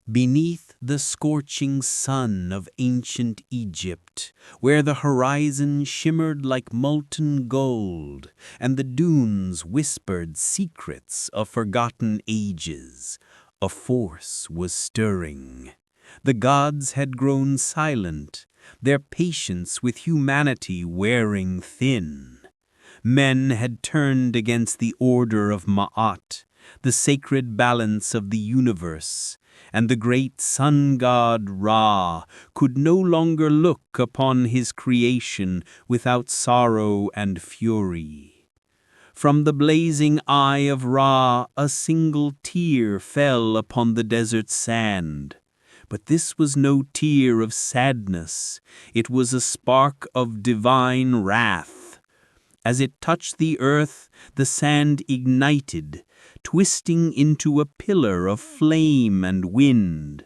Beneath the scorching sun of ancient Egypt, where the horizon shimmered like molten gold, and the dunes whispered secrets of forgotten ages, a force was stirring. The gods had grown silent, their patience with humanity wearing thin. Men had turned against the order of Ma'at, the sacred balance of the universe, and the great sun god Ra could no longer look upon his creation without sorrow and fury. From the blazing eye of Ra a single tear fell upon the desert sand. But this was no tear of sadness, it was a spark of divine wrath. As it touched the earth, the sand ignited, twisting into a pillar of flame and wind.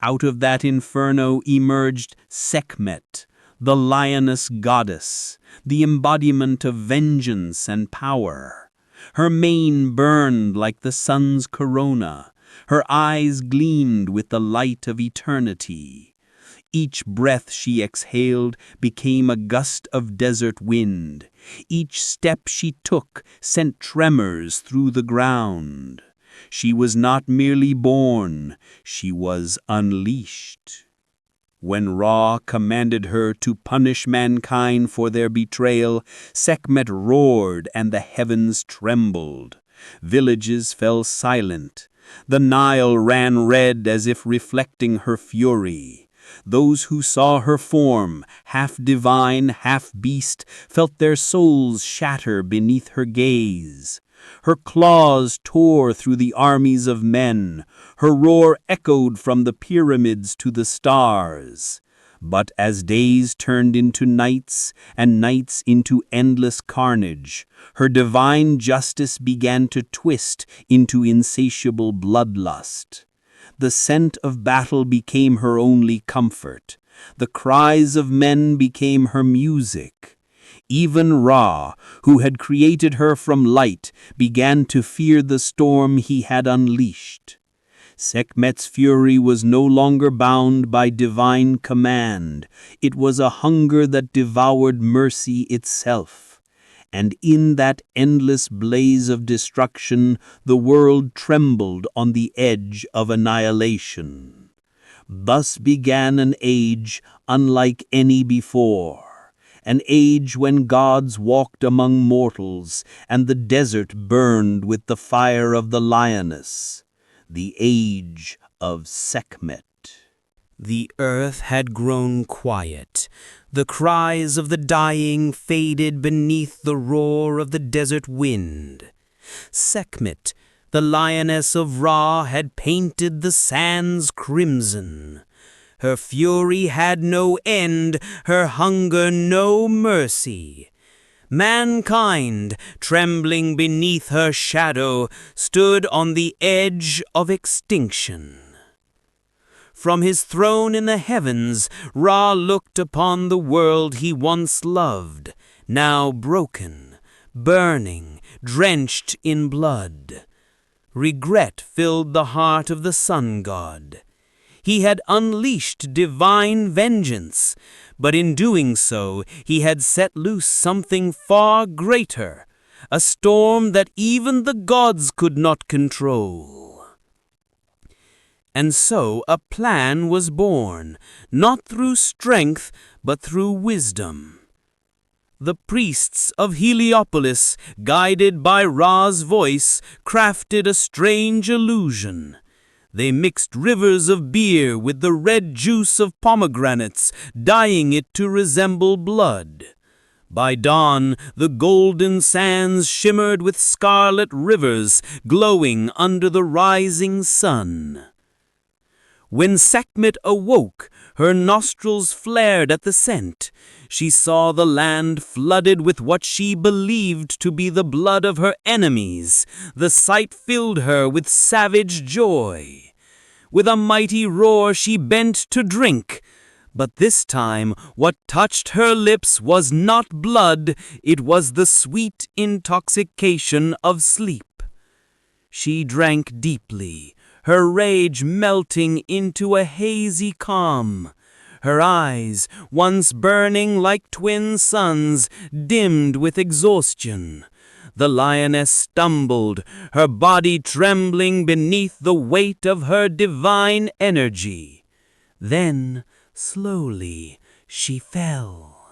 Out of that inferno emerged Sekhmet, the lioness goddess, the embodiment of vengeance and power. Her mane burned like the sun's corona, her eyes gleamed with the light of eternity. Each breath she exhaled became a gust of desert wind. Each step she took sent tremors through the ground. She was not merely born, she was unleashed. When Ra commanded her to punish mankind for their betrayal, Sekhmet roared and the heavens trembled. Villages fell silent. The Nile ran red as if reflecting her fury. Those who saw her form, half divine, half beast, felt their souls shatter beneath her gaze. Her claws tore through the armies of men. Her roar echoed from the pyramids to the stars. But as days turned into nights, and nights into endless carnage, her divine justice began to twist into insatiable bloodlust. The scent of battle became her only comfort. The cries of men became her music. Even Ra, who had created her from light, began to fear the storm he had unleashed. Sekhmet's fury was no longer bound by divine command. It was a hunger that devoured mercy itself. And in that endless blaze of destruction, the world trembled on the edge of annihilation. Thus began an age unlike any before, an age when gods walked among mortals, and the desert burned with the fire of the lioness, the age of Sekhmet. The earth had grown quiet. The cries of the dying faded beneath the roar of the desert wind. Sekhmet, the lioness of Ra, had painted the sands crimson. Her fury had no end, her hunger no mercy. Mankind, trembling beneath her shadow, stood on the edge of extinction. From his throne in the heavens, Ra looked upon the world he once loved, now broken, burning, drenched in blood. Regret filled the heart of the sun god. He had unleashed divine vengeance, but in doing so, he had set loose something far greater, a storm that even the gods could not control. And so a plan was born, not through strength, but through wisdom. The priests of Heliopolis, guided by Ra's voice, crafted a strange illusion. They mixed rivers of beer with the red juice of pomegranates, dyeing it to resemble blood. By dawn, the golden sands shimmered with scarlet rivers, glowing under the rising sun. When Sekhmet awoke, her nostrils flared at the scent. She saw the land flooded with what she believed to be the blood of her enemies. The sight filled her with savage joy. With a mighty roar she bent to drink. But this time, what touched her lips was not blood, it was the sweet intoxication of sleep. She drank deeply. her rage melting into a hazy calm. Her eyes, once burning like twin suns, dimmed with exhaustion. The lioness stumbled, her body trembling beneath the weight of her divine energy. Then, slowly, she fell.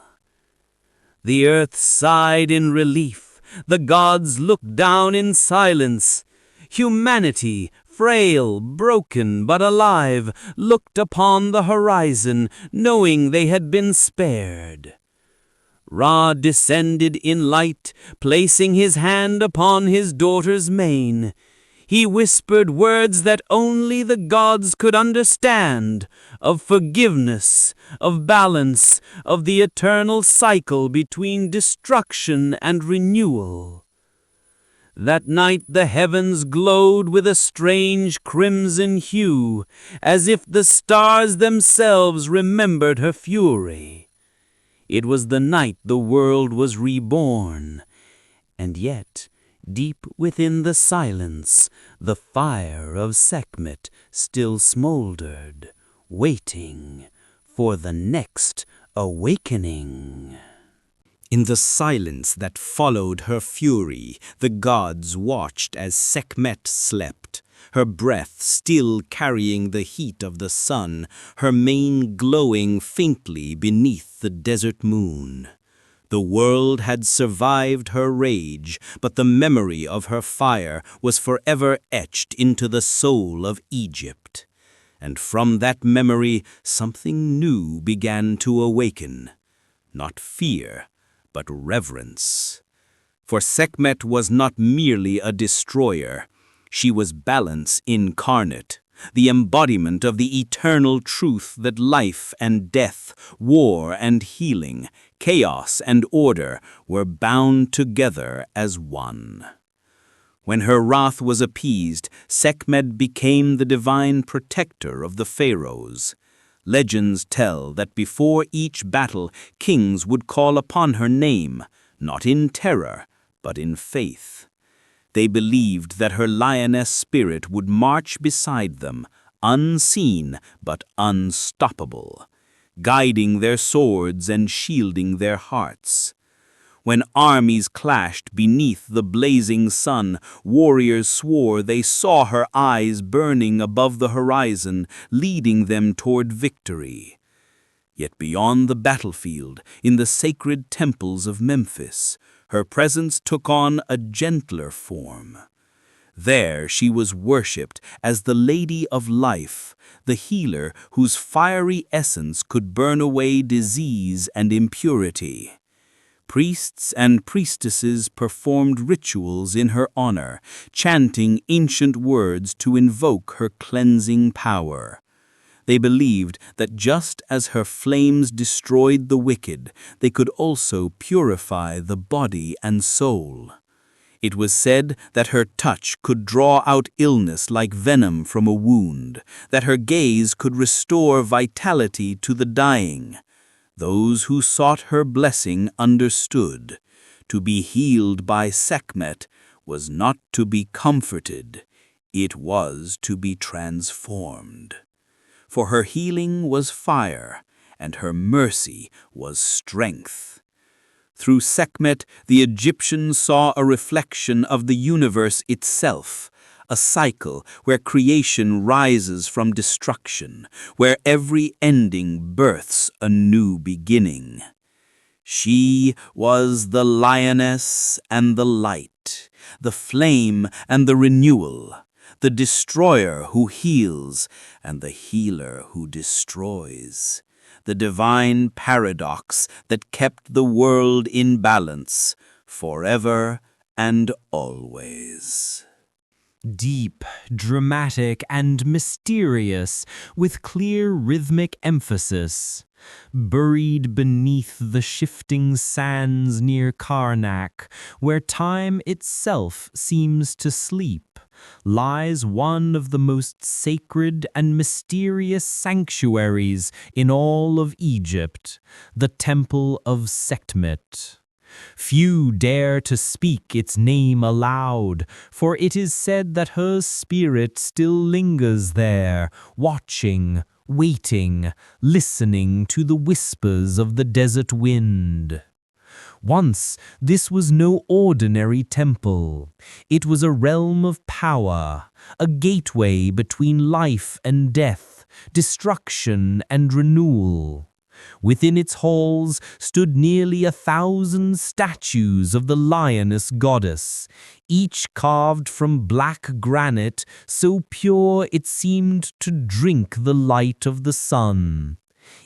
The earth sighed in relief. The gods looked down in silence. Humanity, frail, broken, but alive, looked upon the horizon, knowing they had been spared. Ra descended in light, placing his hand upon his daughter's mane. He whispered words that only the gods could understand, of forgiveness, of balance, of the eternal cycle between destruction and renewal. That night the heavens glowed with a strange crimson hue, as if the stars themselves remembered her fury. It was the night the world was reborn, and yet, deep within the silence, the fire of Sekhmet still smoldered, waiting for the next awakening. In the silence that followed her fury, the gods watched as Sekhmet slept, her breath still carrying the heat of the sun, her mane glowing faintly beneath the desert moon. The world had survived her rage, but the memory of her fire was forever etched into the soul of Egypt. And from that memory, something new began to awaken. Not fear, but reverence. For Sekhmet was not merely a destroyer. She was balance incarnate, the embodiment of the eternal truth that life and death, war and healing, chaos and order were bound together as one. When her wrath was appeased, Sekhmet became the divine protector of the pharaohs. Legends tell that before each battle, kings would call upon her name, not in terror, but in faith. They believed that her lioness spirit would march beside them, unseen but unstoppable, guiding their swords and shielding their hearts. When armies clashed beneath the blazing sun, warriors swore they saw her eyes burning above the horizon, leading them toward victory. Yet beyond the battlefield, in the sacred temples of Memphis, her presence took on a gentler form. There she was worshipped as the Lady of Life, the healer whose fiery essence could burn away disease and impurity. Priests and priestesses performed rituals in her honor, chanting ancient words to invoke her cleansing power. They believed that just as her flames destroyed the wicked, they could also purify the body and soul. It was said that her touch could draw out illness like venom from a wound, that her gaze could restore vitality to the dying. Those who sought her blessing understood. To be healed by Sekhmet was not to be comforted, it was to be transformed. For her healing was fire, and her mercy was strength. Through Sekhmet, the Egyptians saw a reflection of the universe itself, a cycle where creation rises from destruction, where every ending births a new beginning. She was the lioness and the light, the flame and the renewal, the destroyer who heals and the healer who destroys, the divine paradox that kept the world in balance forever and always. Deep, dramatic, and mysterious, with clear rhythmic emphasis. Buried beneath the shifting sands near Karnak, where time itself seems to sleep, lies one of the most sacred and mysterious sanctuaries in all of Egypt, the Temple of Sekhmet. Few dare to speak its name aloud, for it is said that her spirit still lingers there, watching, waiting, listening to the whispers of the desert wind. Once, this was no ordinary temple. It was a realm of power, a gateway between life and death, destruction and renewal. Within its halls stood nearly 1,000 statues of the Lioness goddess, each carved from black granite so pure it seemed to drink the light of the sun.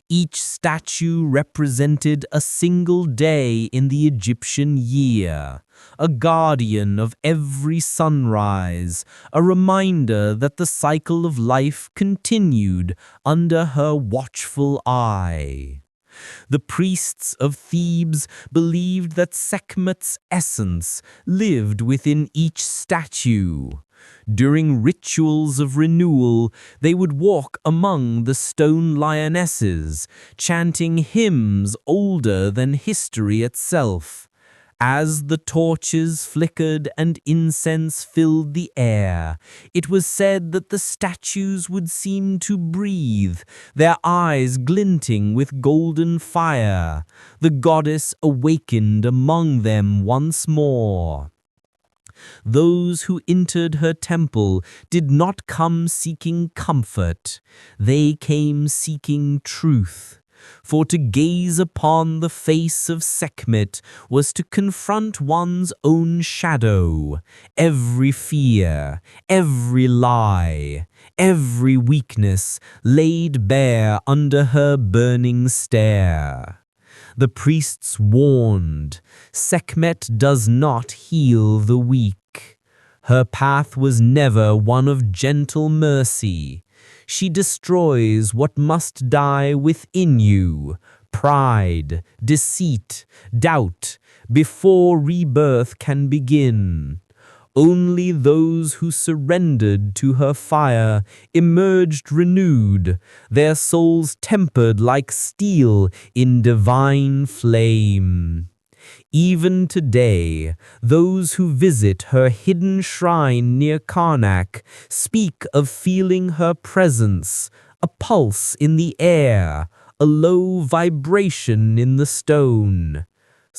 Each statue represented a single day in the Egyptian year, a guardian of every sunrise, a reminder that the cycle of life continued under her watchful eye. The priests of Thebes believed that Sekhmet's essence lived within each statue. During rituals of renewal, they would walk among the stone lionesses, chanting hymns older than history itself. As the torches flickered and incense filled the air, it was said that the statues would seem to breathe, their eyes glinting with golden fire. The goddess awakened among them once more. Those who entered her temple did not come seeking comfort, they came seeking truth. For to gaze upon the face of Sekhmet was to confront one's own shadow, every fear, every lie, every weakness laid bare under her burning stare. The priests warned, Sekhmet does not heal the weak. Her path was never one of gentle mercy. She destroys what must die within you, pride, deceit, doubt, before rebirth can begin. Only those who surrendered to her fire emerged renewed, their souls tempered like steel in divine flame. Even today, those who visit her hidden shrine near Karnak speak of feeling her presence, a pulse in the air, a low vibration in the stone.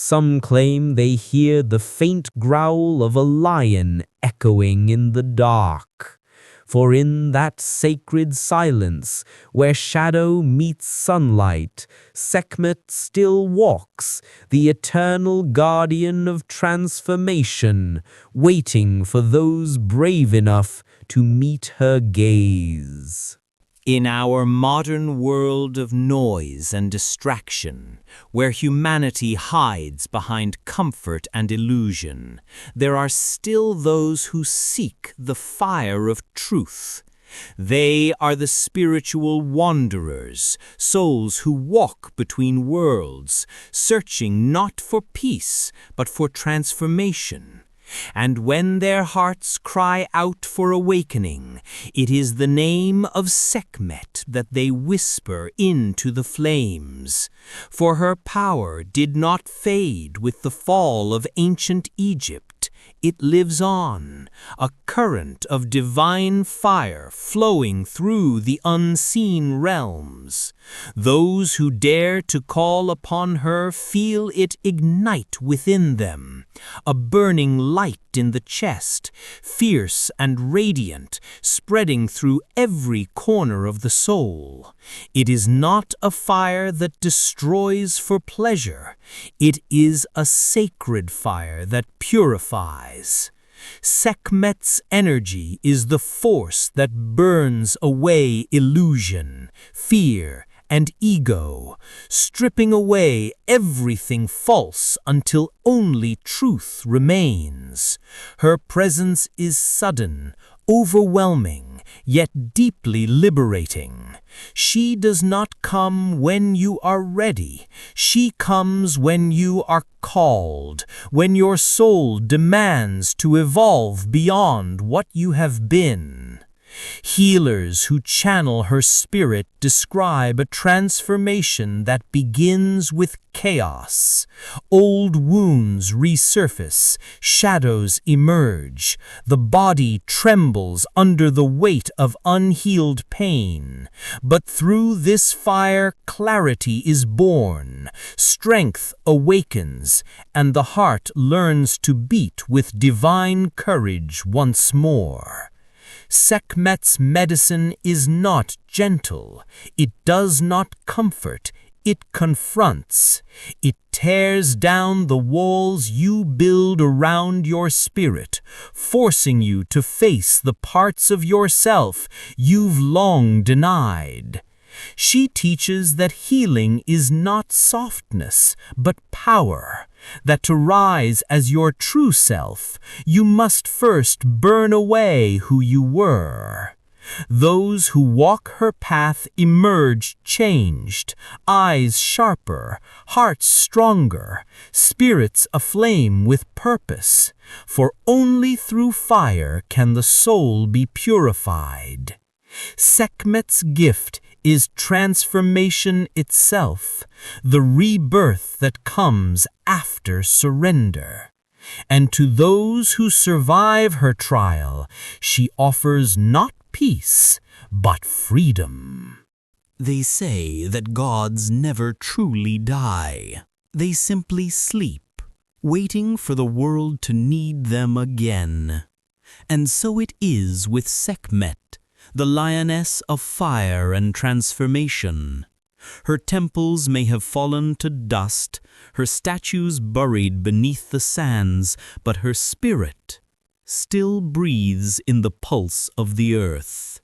Some claim they hear the faint growl of a lion echoing in the dark. For in that sacred silence, where shadow meets sunlight, Sekhmet still walks, the eternal guardian of transformation, waiting for those brave enough to meet her gaze. In our modern world of noise and distraction, where humanity hides behind comfort and illusion, there are still those who seek the fire of truth. They are the spiritual wanderers, souls who walk between worlds, searching not for peace, but for transformation. And when their hearts cry out for awakening, it is the name of Sekhmet that they whisper into the flames. For her power did not fade with the fall of ancient Egypt. It lives on, a current of divine fire flowing through the unseen realms. Those who dare to call upon her feel it ignite within them, a burning light in the chest, fierce and radiant, spreading through every corner of the soul. It is not a fire that destroys for pleasure. It is a sacred fire that purifies. Sekhmet's energy is the force that burns away illusion, fear, and ego, stripping away everything false until only truth remains. Her presence is sudden, overwhelming, yet deeply liberating. She does not come when you are ready. She comes when you are called, when your soul demands to evolve beyond what you have been. Healers who channel her spirit describe a transformation that begins with chaos. Old wounds resurface, shadows emerge, the body trembles under the weight of unhealed pain. But through this fire, clarity is born, strength awakens, and the heart learns to beat with divine courage once more. Sekhmet's medicine is not gentle. It does not comfort. It confronts. It tears down the walls you build around your spirit, forcing you to face the parts of yourself you've long denied. She teaches that healing is not softness, but power, that to rise as your true self, you must first burn away who you were. Those who walk her path emerge changed, eyes sharper, hearts stronger, spirits aflame with purpose, for only through fire can the soul be purified. Sekhmet's gift is transformation itself, the rebirth that comes after surrender. And to those who survive her trial, she offers not peace, but freedom. They say that gods never truly die. They simply sleep, waiting for the world to need them again. And so it is with Sekhmet, the lioness of fire and transformation. Her temples may have fallen to dust, her statues buried beneath the sands, but her spirit still breathes in the pulse of the earth.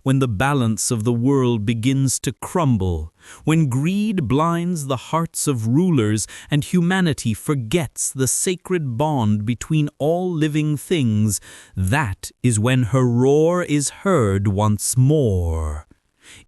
When the balance of the world begins to crumble, when greed blinds the hearts of rulers and humanity forgets the sacred bond between all living things, that is when her roar is heard once more.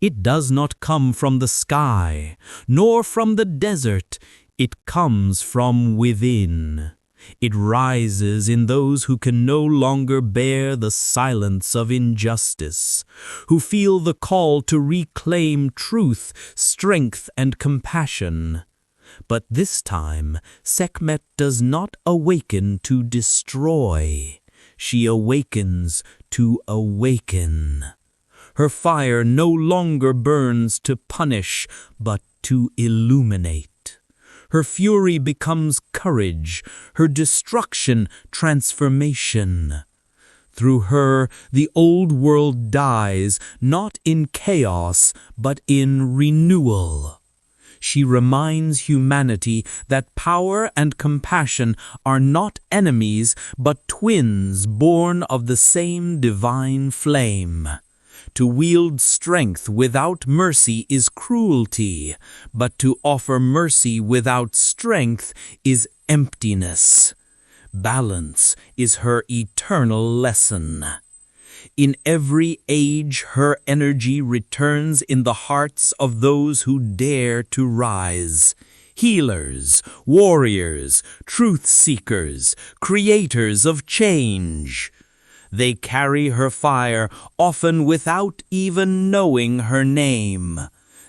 It does not come from the sky, nor from the desert. It comes from within. It rises in those who can no longer bear the silence of injustice, who feel the call to reclaim truth, strength, and compassion. But this time, Sekhmet does not awaken to destroy. She awakens to awaken. Her fire no longer burns to punish, but to illuminate. Her fury becomes courage, her destruction transformation. Through her, the old world dies, not in chaos, but in renewal. She reminds humanity that power and compassion are not enemies, but twins born of the same divine flame. To wield strength without mercy is cruelty, but to offer mercy without strength is emptiness. Balance is her eternal lesson. In every age, her energy returns in the hearts of those who dare to rise. Healers, warriors, truth-seekers, creators of change. They carry her fire, often without even knowing her name.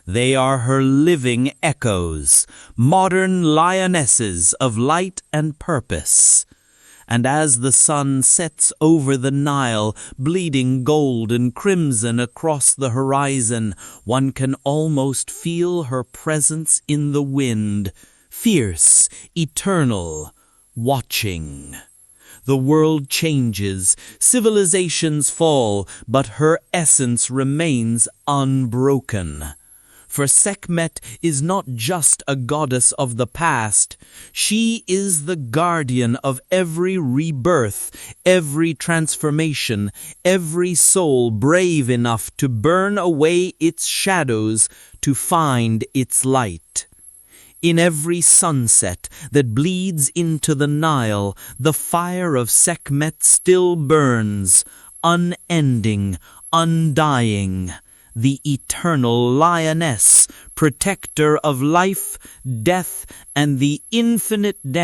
They are her living echoes, modern lionesses of light and purpose. And as the sun sets over the Nile, bleeding gold and crimson across the horizon, one can almost feel her presence in the wind, fierce, eternal, watching. The world changes, civilizations fall, but her essence remains unbroken. For Sekhmet is not just a goddess of the past. She is the guardian of every rebirth, every transformation, every soul brave enough to burn away its shadows to find its light. In every sunset that bleeds into the Nile, the fire of Sekhmet still burns, unending, undying. The eternal lioness, protector of life, death, and the infinite dance.